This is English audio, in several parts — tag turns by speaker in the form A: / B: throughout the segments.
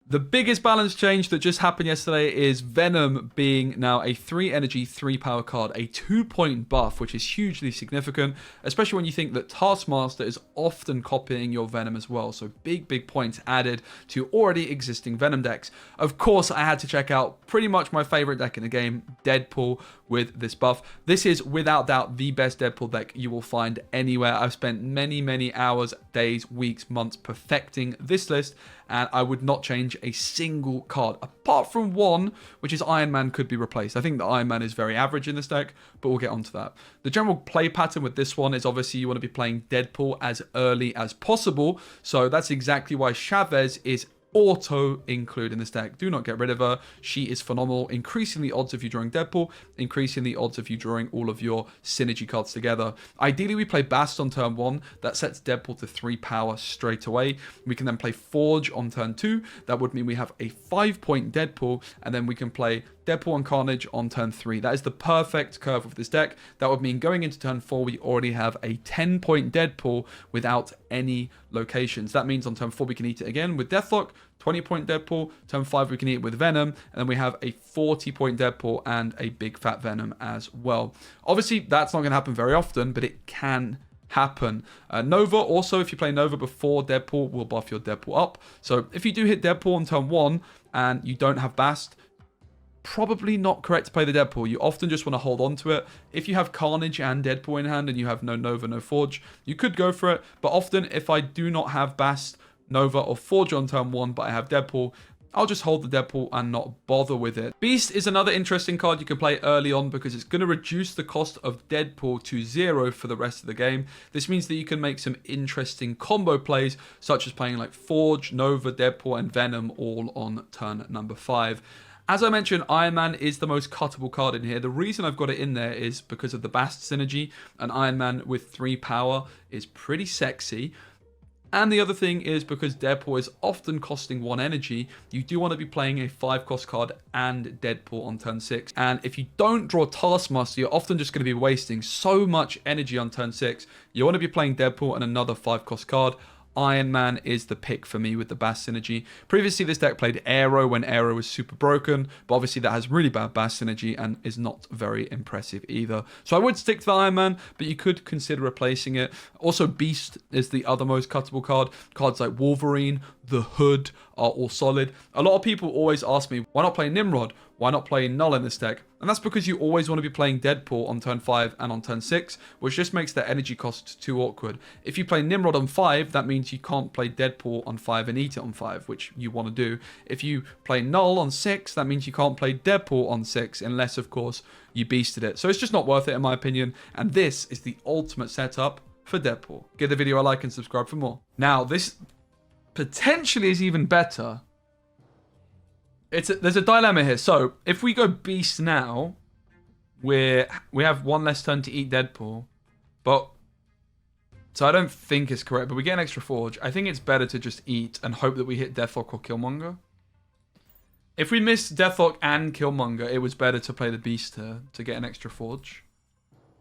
A: The biggest balance change that just happened yesterday is Venom being now a 3 energy, 3 power card, a 2-point buff, which is hugely significant, especially when you think that Taskmaster is often copying your Venom as well. So big points added to already existing Venom decks. Of course, I had to check out pretty much my favorite deck in the game, Deadpool, with this buff. This is without doubt the best Deadpool deck you will find anywhere. I've spent many hours, days, weeks, months perfecting this list, and I would not change a single card, apart from one, which is Iron Man could be replaced. I think that Iron Man is very average in this deck, but we'll get onto that. The general play pattern with this one is obviously you want to be playing Deadpool as early as possible, so that's exactly why Chavez is auto include in this deck. Do not get rid of her. She is phenomenal, increasing the odds of you drawing Deadpool, increasing the odds of you drawing all of your synergy cards together. Ideally, we play Bast on turn 1. That sets Deadpool to 3 power straight away. We can then play Forge on turn 2. That would mean we have a 5-point Deadpool, and then we can play Deadpool and Carnage on turn 3. That is the perfect curve of this deck. That would mean going into turn 4, we already have a 10-point Deadpool without any locations. That means on turn 4, we can eat it again with Deathlok, 20-point Deadpool. Turn 5, we can eat it with Venom, and then we have a 40-point Deadpool and a big fat Venom as well. Obviously, that's not going to happen very often, but it can happen. Nova, also, if you play Nova before Deadpool, will buff your Deadpool up. So if you do hit Deadpool on turn 1 and you don't have Bast, probably not correct to play the Deadpool. You often just want to hold on to it. If you have Carnage and Deadpool in hand and you have no Nova, no Forge, you could go for it. But often, if I do not have Bast, Nova, or Forge on turn 1, but I have Deadpool, I'll just hold the Deadpool and not bother with it. Beast is another interesting card you can play early on because it's going to reduce the cost of Deadpool to 0 for the rest of the game. This means that you can make some interesting combo plays, such as playing like Forge, Nova, Deadpool, and Venom all on turn number 5. As I mentioned, Iron Man is the most cuttable card in here. The reason I've got it in there is because of the Bast synergy. An Iron Man with 3 power is pretty sexy. And the other thing is because Deadpool is often costing 1 energy, you do want to be playing a 5-cost card and Deadpool on turn 6. And if you don't draw Taskmaster, you're often just going to be wasting so much energy on turn 6. You want to be playing Deadpool and another 5-cost card. Iron Man is the pick for me with the Bast synergy. Previously, this deck played Aero when Aero was super broken, but obviously that has really bad Bast synergy and is not very impressive either. So I would stick to the Iron Man, but you could consider replacing it. Also, Beast is the other most cuttable card. Cards like Wolverine, the Hood are all solid. A lot of people always ask me, why not play Nimrod? Why not play Null in this deck? And that's because you always want to be playing Deadpool on turn 5 and on turn 6, which just makes the energy cost too awkward. If you play Nimrod on 5, that means you can't play Deadpool on 5 and eat it on 5, which you want to do. If you play Null on 6, that means you can't play Deadpool on 6, unless, of course, you beasted it. So it's just not worth it, in my opinion. And this is the ultimate setup for Deadpool. Give the video a like and subscribe for more. Now, this potentially is even better. There's a dilemma here. So if we go Beast now, we have 1 less turn to eat Deadpool, but so I don't think it's correct. But we get an extra Forge. I think it's better to just eat and hope that we hit Deathlok or Killmonger. If we missed Deathlok and Killmonger, it was better to play the Beast to get an extra Forge,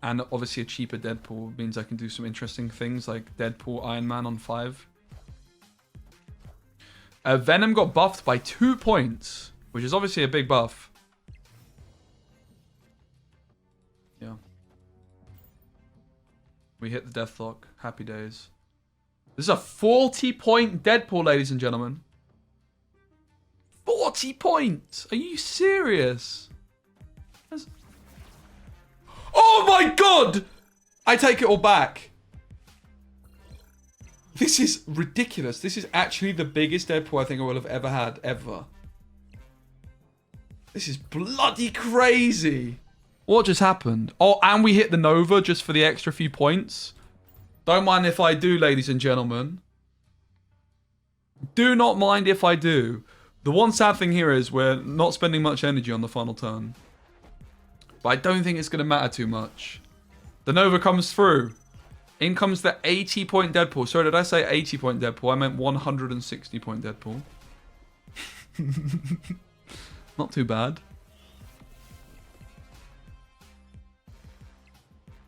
A: and obviously a cheaper Deadpool means I can do some interesting things like Deadpool Iron Man on 5. Venom got buffed by 2 points, which is obviously a big buff. Yeah. We hit the Deathlock. Happy days. This is a 40-point Deadpool, ladies and gentlemen. 40 points! Are you serious? Oh my god! I take it all back. This is ridiculous. This is actually the biggest Deadpool I think I will have ever had, ever. This is bloody crazy. What just happened? Oh, and we hit the Nova just for the extra few points. Don't mind if I do, ladies and gentlemen. Do not mind if I do. The one sad thing here is we're not spending much energy on the final turn. But I don't think it's going to matter too much. The Nova comes through. In comes the 80-point Deadpool. Sorry, did I say 80-point Deadpool? I meant 160-point Deadpool. Not too bad.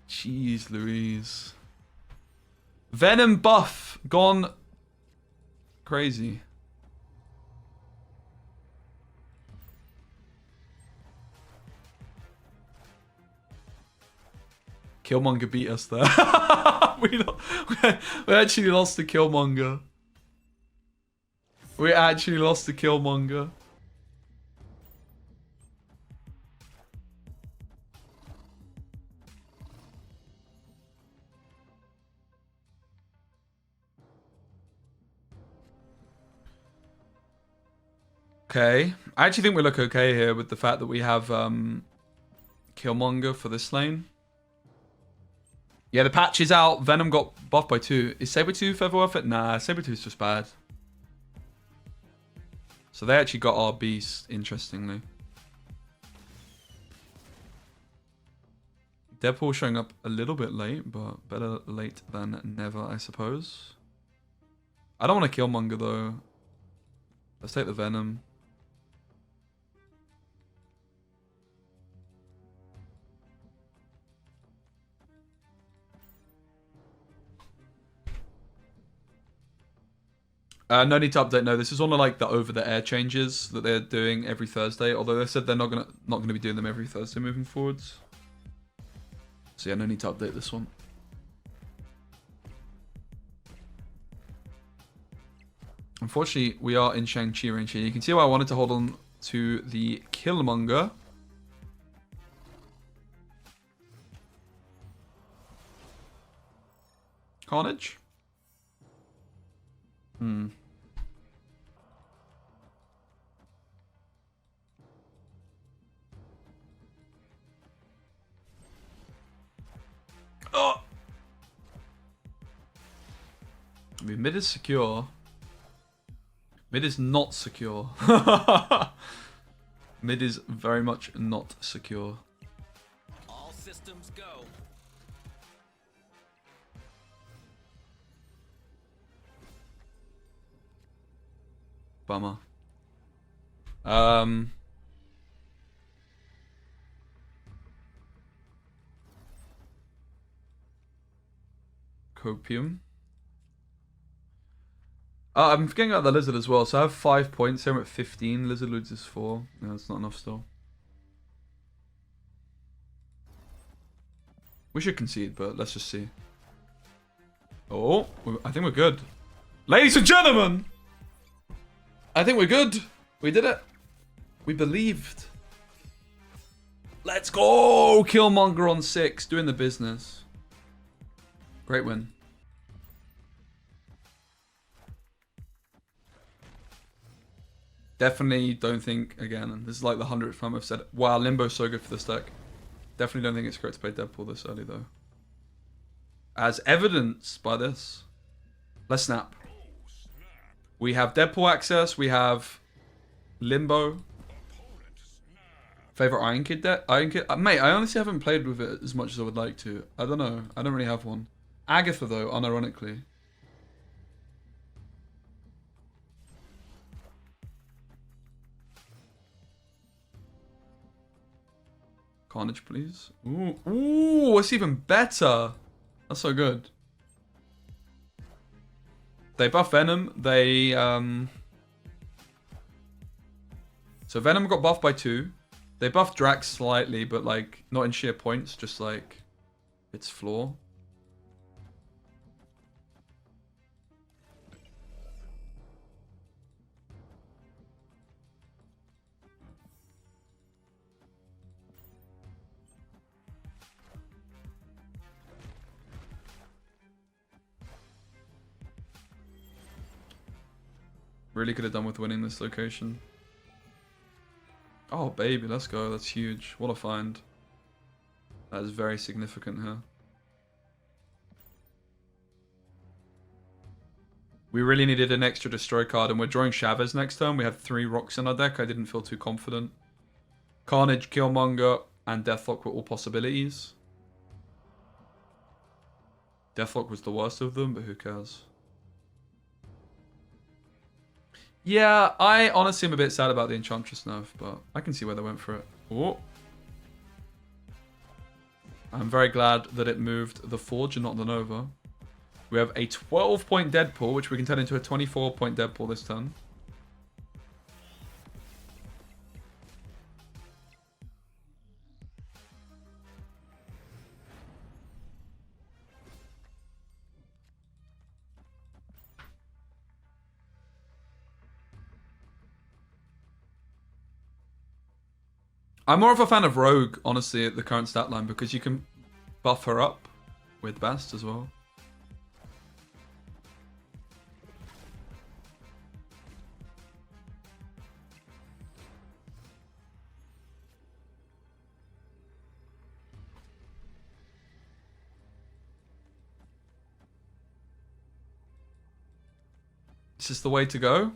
A: Jeez Louise. Venom buff. Gone crazy. Killmonger beat us there. we actually lost to Killmonger. We actually lost to Killmonger. Okay. I actually think we look okay here with the fact that we have Killmonger for this lane. Yeah, the patch is out. Venom got buffed by 2. Is Sabretooth ever worth it? Nah, Sabretooth's just bad. So they actually got our beast, interestingly. Deadpool showing up a little bit late, but better late than never, I suppose. I don't want to Killmonger, though. Let's take the Venom. No need to update. No, this is one of like the over-the-air changes that they're doing every Thursday. Although they said they're not gonna be doing them every Thursday moving forwards. So yeah, no need to update this one. Unfortunately, we are in Shang-Chi range here. You can see why I wanted to hold on to the Killmonger. Carnage. Oh! I mean, mid is secure. Mid is not secure. Mid is very much not secure.
B: All systems go.
A: Bummer. Copium. I'm forgetting about the lizard as well. So I have 5 points. I'm at 15. Lizard loses 4. No, that's not enough still. We should concede, but let's just see. Oh, I think we're good. Ladies and gentlemen! I think we're good. We did it. We believed. Let's go! Killmonger on 6. Doing the business. Great win. Definitely don't think, again, this is like the 100th time I've said it. Wow, Limbo's so good for this deck. Definitely don't think it's correct to play Deadpool this early, though. As evidenced by this. Let's snap. We have Deadpool access. We have Limbo. Favorite Iron Kid deck? Iron Kid? Mate, I honestly haven't played with it as much as I would like to. I don't know. I don't really have one. Agatha, though, unironically. Carnage, please. Ooh, ooh, it's even better. That's so good. They buff Venom. They, So Venom got buffed by 2. They buffed Drax slightly, but, like, not in sheer points, just, like, its floor. Really could have done with winning this location. Oh, baby, let's go. That's huge. What a find. That is very significant here. We really needed an extra destroy card, and we're drawing Chavez next turn. We have 3 rocks in our deck. I didn't feel too confident. Carnage, Killmonger, and Deathlok were all possibilities. Deathlok was the worst of them, but who cares? Yeah, I honestly am a bit sad about the Enchantress nerf, but I can see where they went for it. Oh. I'm very glad that it moved the Forge and not the Nova. We have a 12-point Deadpool, which we can turn into a 24-point Deadpool this turn. I'm more of a fan of Rogue, honestly, at the current stat line, because you can buff her up with Bast as well. This is the way to go.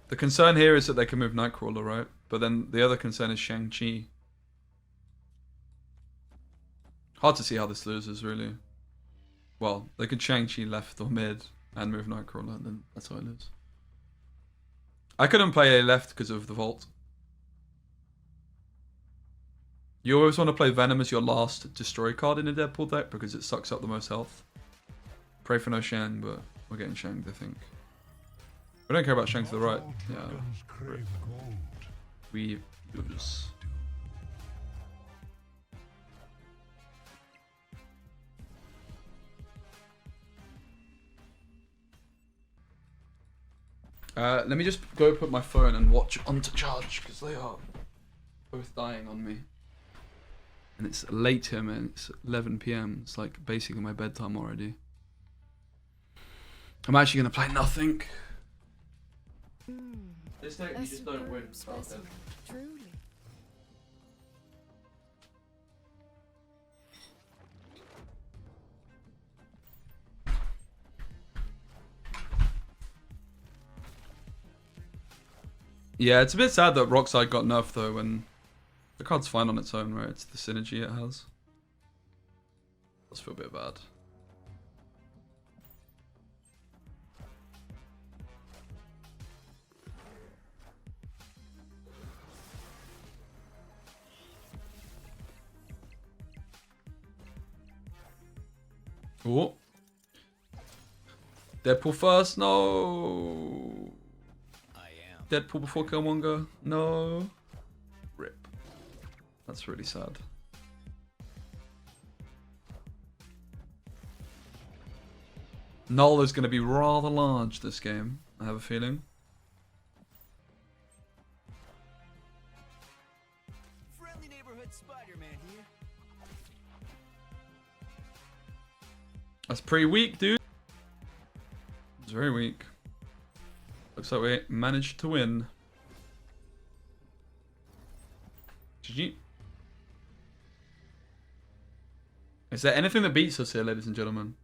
A: The concern here is that they can move Nightcrawler, right? But then the other concern is Shang-Chi. Hard to see how this loses, really. Well, they could Shang-Chi left or mid and move Nightcrawler, and then that's how I lose. I couldn't play A left because of the Vault. You always want to play Venom as your last destroy card in a Deadpool deck because it sucks up the most health. Pray for no Shang, but we're getting Shanged, I think. We don't care about Shang to the right. Yeah. We lose. Let me just go put my phone and watch onto charge because they are both dying on me. And it's late here, man. It's 11 PM. It's like basically my bedtime already. I'm actually gonna play nothing. This deck you just don't win.
C: Truly.
A: Yeah, it's a bit sad that Rockside got nerfed though, when the card's fine on its own, right? It's the synergy it has. Does feel a bit bad. Oh. Deadpool first, no.
B: I am.
A: Deadpool before Killmonger, no. Rip. That's really sad. Null is going to be rather large this game, I have a feeling.
B: Friendly neighborhood Spider-Man here.
A: That's pretty weak, dude. It's very weak. Looks like we managed to win. GG. Is there anything that beats us here, ladies and gentlemen?